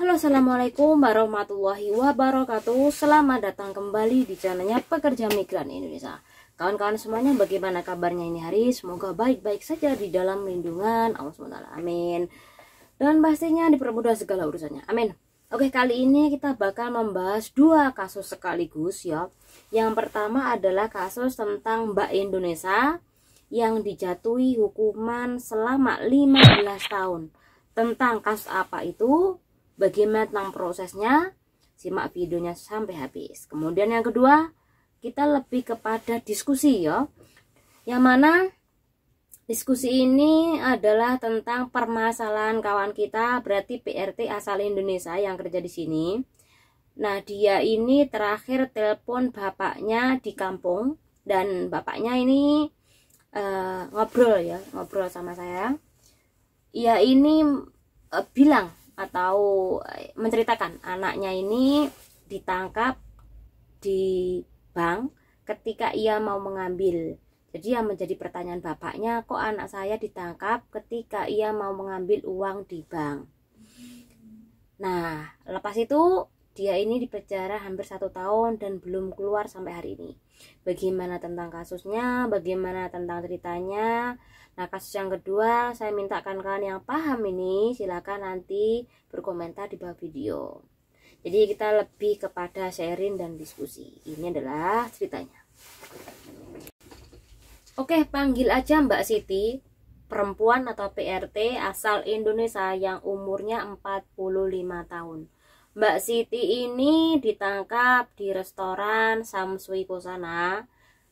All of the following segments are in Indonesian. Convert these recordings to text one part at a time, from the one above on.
Halo, assalamualaikum warahmatullahi wabarakatuh. Selamat datang kembali di channelnya Pekerja Migran Indonesia. Kawan-kawan semuanya, bagaimana kabarnya ini hari? Semoga baik-baik saja di dalam lindungan Allah SWT. Amin. Dan pastinya dipermudah segala urusannya. Amin. Oke, kali ini kita bakal membahas dua kasus sekaligus ya. Yang pertama adalah kasus tentang Mbak Indonesia yang dijatuhi hukuman selama 15 tahun. Tentang kasus apa itu? Bagaimana tentang prosesnya? Simak videonya sampai habis. Kemudian yang kedua, kita lebih kepada diskusi ya. Yang mana diskusi ini adalah tentang permasalahan kawan kita, berarti PRT asal Indonesia yang kerja di sini. Nah, dia ini terakhir telepon bapaknya di kampung, dan bapaknya ini ngobrol sama saya. Ia ini bilang atau menceritakan anaknya ini ditangkap di bank ketika ia mau mengambil. Jadi yang menjadi pertanyaan bapaknya, kok anak saya ditangkap ketika ia mau mengambil uang di bank. Nah, lepas itu dia ini dipenjara hampir 1 tahun dan belum keluar sampai hari ini. Bagaimana tentang kasusnya, bagaimana tentang ceritanya. Nah, kasus yang kedua, saya mintakan kalian yang paham ini silakan nanti berkomentar di bawah video. Jadi kita lebih kepada sharing dan diskusi. Ini adalah ceritanya. Oke, panggil aja Mbak Siti, perempuan atau PRT asal Indonesia yang umurnya 45 tahun. Mbak Siti ini ditangkap di restoran Samsui Kosana.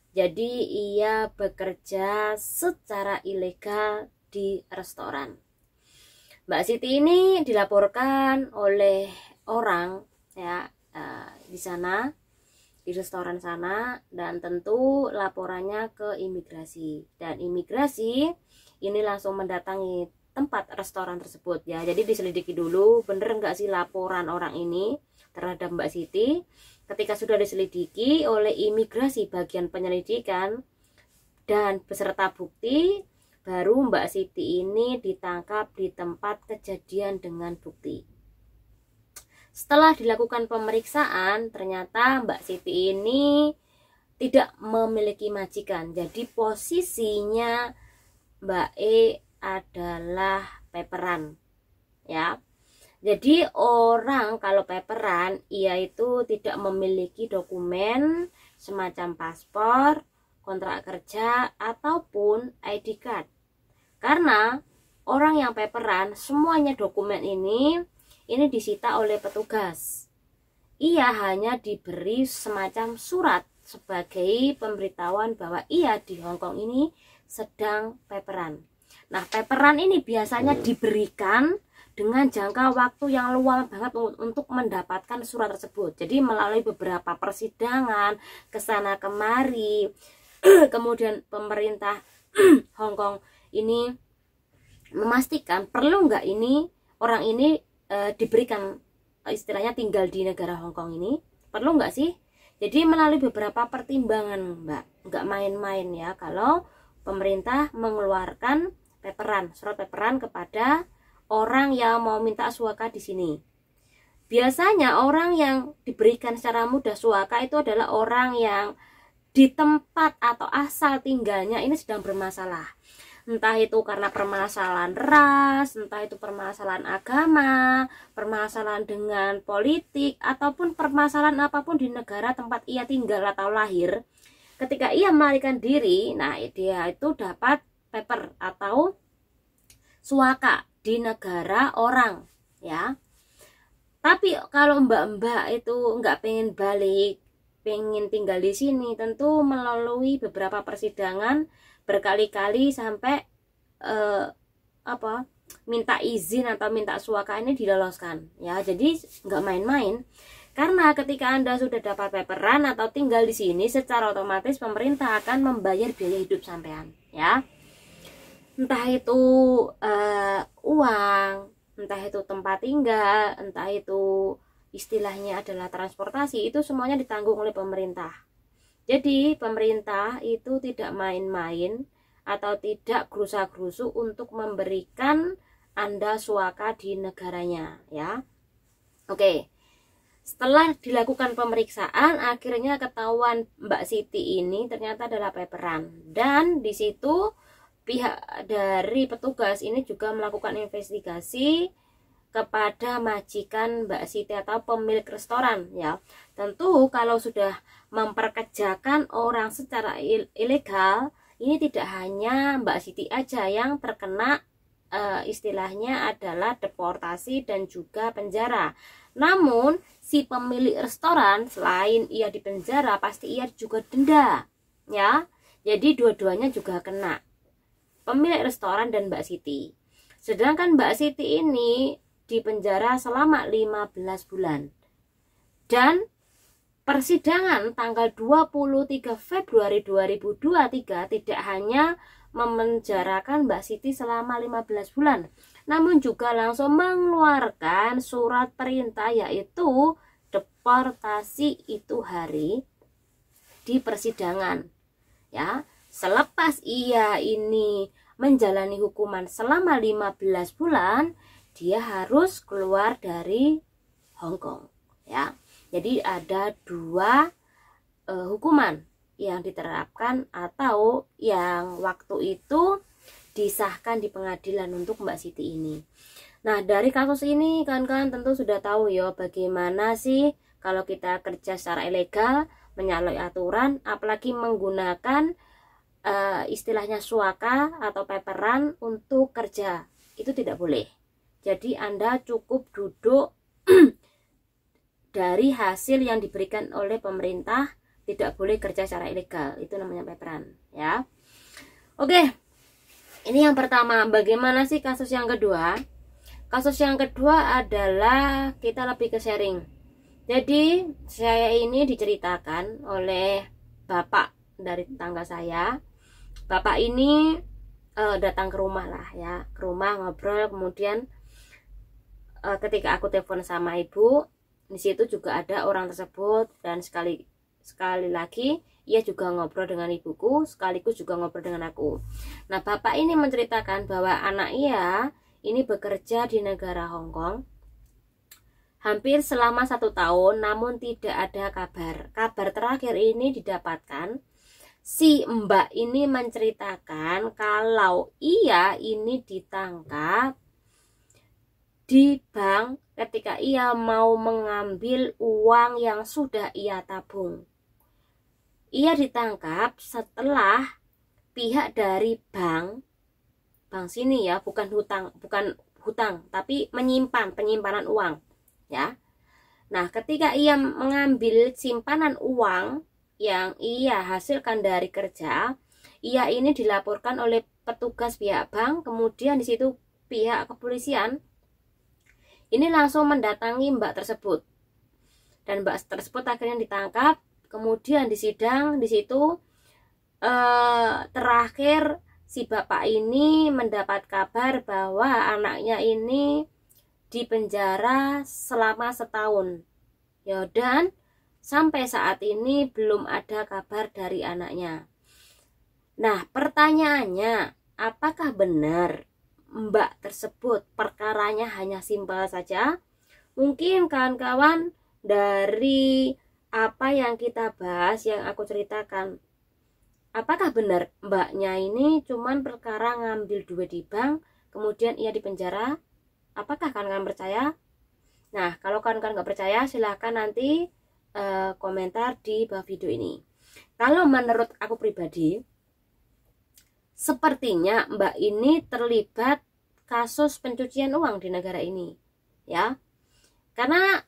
Jadi ia bekerja secara ilegal di restoran. Mbak Siti ini dilaporkan oleh orang ya di sana, di restoran sana, dan tentu laporannya ke imigrasi. Dan imigrasi ini langsung mendatangi tempat restoran tersebut ya. Jadi diselidiki dulu bener nggak sih laporan orang ini terhadap Mbak Siti. Ketika sudah diselidiki oleh imigrasi bagian penyelidikan dan beserta bukti, baru Mbak Siti ini ditangkap di tempat kejadian dengan bukti. Setelah dilakukan pemeriksaan, ternyata Mbak Siti ini tidak memiliki majikan. Jadi posisinya Mbak E adalah peperan ya. Jadi orang kalau peperan, ia itu tidak memiliki dokumen semacam paspor, kontrak kerja, ataupun ID card. Karena orang yang peperan, semuanya dokumen ini disita oleh petugas. Ia hanya diberi semacam surat sebagai pemberitahuan bahwa ia di Hongkong ini sedang peperan. Nah, peperan ini biasanya diberikan dengan jangka waktu yang luang banget untuk mendapatkan surat tersebut. Jadi melalui beberapa persidangan kesana kemari, kemudian pemerintah Hongkong ini memastikan perlu nggak ini orang ini diberikan istilahnya tinggal di negara Hongkong ini, perlu nggak sih? Jadi melalui beberapa pertimbangan Mbak, nggak main-main ya kalau pemerintah mengeluarkan peperan, surat peperan kepada orang yang mau minta suaka di sini. Biasanya orang yang diberikan secara mudah suaka itu adalah orang yang di tempat atau asal tinggalnya ini sedang bermasalah. Entah itu karena permasalahan ras, entah itu permasalahan agama, permasalahan dengan politik, ataupun permasalahan apapun di negara tempat ia tinggal atau lahir. Ketika ia melarikan diri, nah dia itu dapat paper atau suaka di negara orang ya. Tapi kalau mbak-mbak itu nggak pengen balik, pengen tinggal di sini, tentu melalui beberapa persidangan berkali-kali sampai minta izin atau minta suaka ini diloloskan ya. Jadi nggak main-main, karena ketika Anda sudah dapat peperan atau tinggal di sini, secara otomatis pemerintah akan membayar biaya hidup sampean ya. Entah itu uang, entah itu tempat tinggal, entah itu istilahnya adalah transportasi, itu semuanya ditanggung oleh pemerintah. Jadi pemerintah itu tidak main-main atau tidak gerusa-gerusu untuk memberikan Anda suaka di negaranya ya. Oke, setelah dilakukan pemeriksaan, akhirnya ketahuan Mbak Siti ini ternyata adalah paparan. Dan di situ pihak dari petugas ini juga melakukan investigasi kepada majikan Mbak Siti atau pemilik restoran ya. Tentu kalau sudah memperkerjakan orang secara ilegal, ini tidak hanya Mbak Siti aja yang terkena istilahnya adalah deportasi dan juga penjara. Namun si pemilik restoran selain ia dipenjara pasti ia juga denda ya. Jadi dua-duanya juga kena, pemilik restoran dan Mbak Siti. Sedangkan Mbak Siti ini dipenjara selama 15 bulan. Dan persidangan tanggal 23 Februari 2023 tidak hanya memenjarakan Mbak Siti selama 15 bulan, namun juga langsung mengeluarkan surat perintah yaitu deportasi itu hari di persidangan ya. Selepas ia ini menjalani hukuman selama 15 bulan, dia harus keluar dari Hong Kong ya. Jadi ada dua hukuman yang diterapkan atau yang waktu itu disahkan di pengadilan untuk Mbak Siti ini. Nah, dari kasus ini kan tentu sudah tahu ya bagaimana sih kalau kita kerja secara ilegal, menyalahi aturan, apalagi menggunakan istilahnya suaka atau paparan untuk kerja. Itu tidak boleh. Jadi Anda cukup duduk dari hasil yang diberikan oleh pemerintah, tidak boleh kerja secara ilegal. Itu namanya paparan ya. Oke, ini yang pertama. Bagaimana sih kasus yang kedua? Kasus yang kedua adalah kita lebih ke sharing. Jadi saya ini diceritakan oleh bapak dari tetangga saya. Bapak ini datang ke rumah lah ya, ke rumah ngobrol. Kemudian ketika aku telepon sama ibu, di situ juga ada orang tersebut, dan sekali lagi ia juga ngobrol dengan ibuku, sekaligus juga ngobrol dengan aku. Nah, bapak ini menceritakan bahwa anak ia ini bekerja di negara Hong Kong hampir selama 1 tahun, namun tidak ada kabar. Kabar terakhir ini didapatkan, si mbak ini menceritakan kalau ia ini ditangkap di bank ketika ia mau mengambil uang yang sudah ia tabung. Ia ditangkap setelah pihak dari bank sini ya, bukan hutang, tapi penyimpanan uang ya. Nah, ketika ia mengambil simpanan uang yang ia hasilkan dari kerja, ia ini dilaporkan oleh petugas pihak bank. Kemudian di situ pihak kepolisian ini langsung mendatangi mbak tersebut, dan mbak tersebut akhirnya ditangkap. Kemudian disidang di situ. Terakhir si bapak ini mendapat kabar bahwa anaknya ini dipenjara selama 1 tahun ya, dan sampai saat ini belum ada kabar dari anaknya. Nah, pertanyaannya, apakah benar mbak tersebut perkaranya hanya simpel saja? Mungkin kawan-kawan dari apa yang kita bahas, yang aku ceritakan, apakah benar mbaknya ini cuman perkara ngambil duit di bank kemudian ia dipenjara? Apakah kawan-kawan percaya? Nah, kalau kawan-kawan nggak percaya, silahkan nanti komentar di bawah video ini. Kalau menurut aku pribadi, sepertinya mbak ini terlibat kasus pencucian uang di negara ini ya. Karena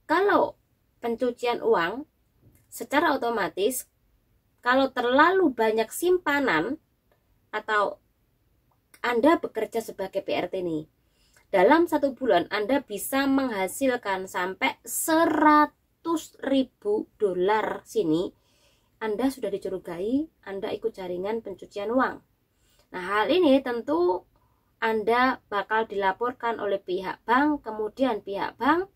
kalau pencucian uang, secara otomatis kalau terlalu banyak simpanan atau Anda bekerja sebagai PRT nih, dalam 1 bulan Anda bisa menghasilkan sampai 100.000 dolar sini, Anda sudah dicurigai Anda ikut jaringan pencucian uang. Nah, hal ini tentu Anda bakal dilaporkan oleh pihak bank. Kemudian pihak bank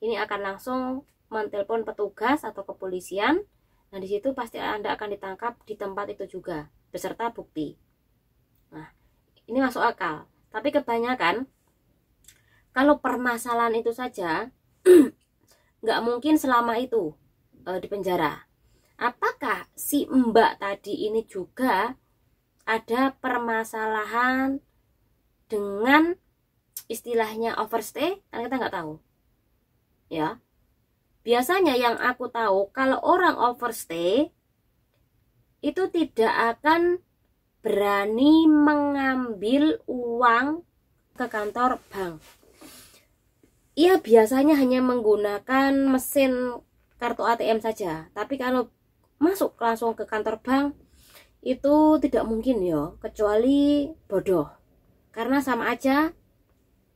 ini akan langsung mentelepon petugas atau kepolisian. Nah, di situ pasti Anda akan ditangkap di tempat itu juga beserta bukti. Nah, ini masuk akal. Tapi kebanyakan kalau permasalahan itu saja nggak mungkin selama itu di penjara. Apakah si mbak tadi ini juga ada permasalahan dengan istilahnya overstay? Kan kita nggak tahu ya. Biasanya yang aku tahu, kalau orang overstay itu tidak akan berani mengambil uang ke kantor bank. Ia biasanya hanya menggunakan mesin kartu ATM saja. Tapi kalau masuk langsung ke kantor bank itu tidak mungkin ya, kecuali bodoh. Karena sama aja,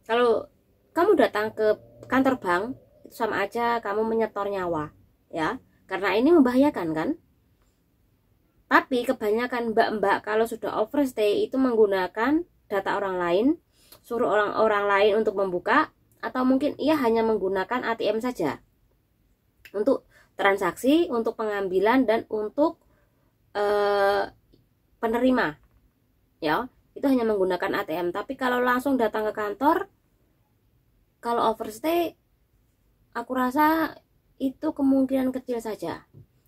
kalau kamu datang ke kantor bank itu sama aja kamu menyetor nyawa ya, karena ini membahayakan kan. Tapi kebanyakan mbak-mbak kalau sudah overstay itu menggunakan data orang lain, suruh orang-orang lain untuk membuka, atau mungkin ia hanya menggunakan ATM saja untuk transaksi, untuk pengambilan, dan untuk penerima ya, itu hanya menggunakan ATM. Tapi kalau langsung datang ke kantor, kalau overstay, aku rasa itu kemungkinan kecil saja.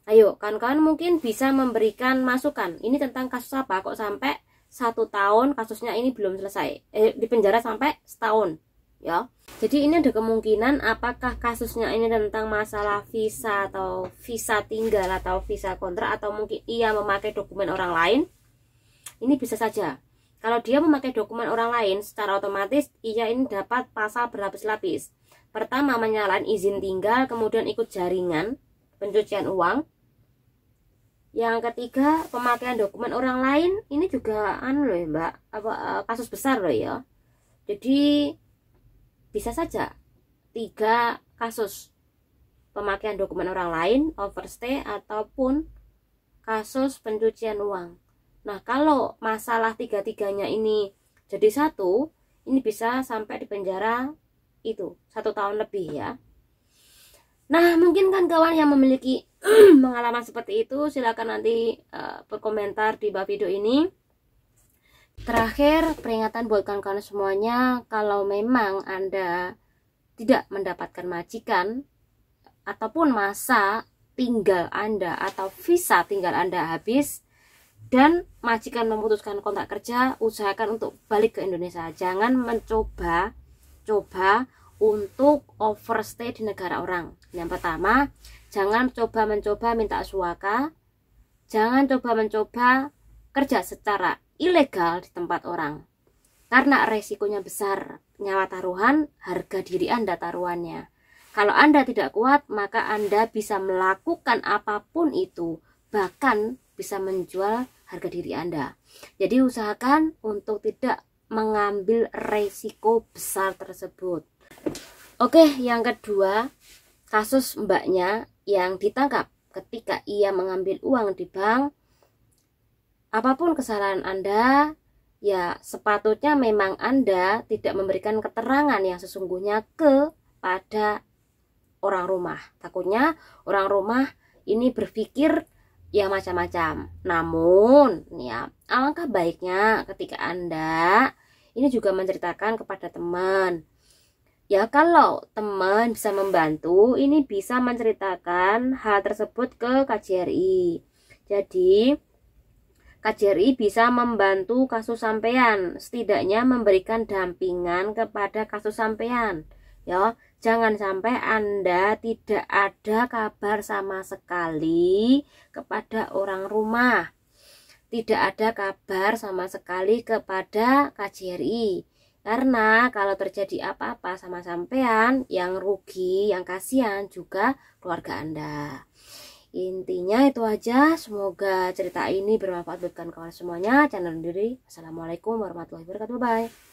Ayo, kawan-kawan mungkin bisa memberikan masukan. Ini tentang kasus apa kok sampai 1 tahun kasusnya ini belum selesai, di penjara sampai setahun ya. Jadi ini ada kemungkinan apakah kasusnya ini tentang masalah visa atau visa tinggal atau visa kontrak, atau mungkin ia memakai dokumen orang lain. Ini bisa saja. Kalau dia memakai dokumen orang lain, secara otomatis ia ini dapat pasal berlapis-lapis. Pertama, menyalahan izin tinggal, kemudian ikut jaringan pencucian uang. Yang ketiga, pemakaian dokumen orang lain. Ini juga loh ya, Mbak, kasus besar loh ya. Jadi bisa saja 3 kasus: pemakaian dokumen orang lain, overstay, ataupun kasus pencucian uang. Nah, kalau masalah 3-tiganya ini jadi satu, ini bisa sampai di penjara itu 1 tahun lebih ya. Nah, mungkin kan kawan yang memiliki pengalaman seperti itu, silakan nanti berkomentar di bawah video ini. Terakhir, peringatan buat kawan-kawan semuanya, kalau memang Anda tidak mendapatkan majikan ataupun masa tinggal Anda atau visa tinggal Anda habis dan majikan memutuskan kontrak kerja, usahakan untuk balik ke Indonesia. Jangan mencoba untuk overstay di negara orang. Yang pertama, jangan mencoba minta suaka, jangan mencoba kerja secara ilegal di tempat orang, karena resikonya besar, nyawa taruhan, harga diri Anda taruhannya. Kalau Anda tidak kuat, maka Anda bisa melakukan apapun itu, bahkan bisa menjual harga diri Anda. Jadi usahakan untuk tidak mengambil resiko besar tersebut. Oke, yang kedua, kasus mbaknya yang ditangkap ketika ia mengambil uang di bank. Apapun kesalahan Anda, ya sepatutnya memang Anda tidak memberikan keterangan yang sesungguhnya kepada orang rumah. Takutnya orang rumah ini berpikir ya macam-macam. Namun ya, alangkah baiknya ketika Anda ini juga menceritakan kepada teman. Ya, kalau teman bisa membantu, ini bisa menceritakan hal tersebut ke KJRI. Jadi KJRI bisa membantu kasus sampean, setidaknya memberikan dampingan kepada kasus sampean. Ya, jangan sampai Anda tidak ada kabar sama sekali kepada orang rumah. Tidak ada kabar sama sekali kepada KJRI. Karena kalau terjadi apa-apa sama sampean, yang rugi, yang kasihan juga keluarga Anda. Intinya itu aja. Semoga cerita ini bermanfaat buat kawan-kawan semuanya. Channel diri. Assalamualaikum warahmatullahi wabarakatuh. Bye.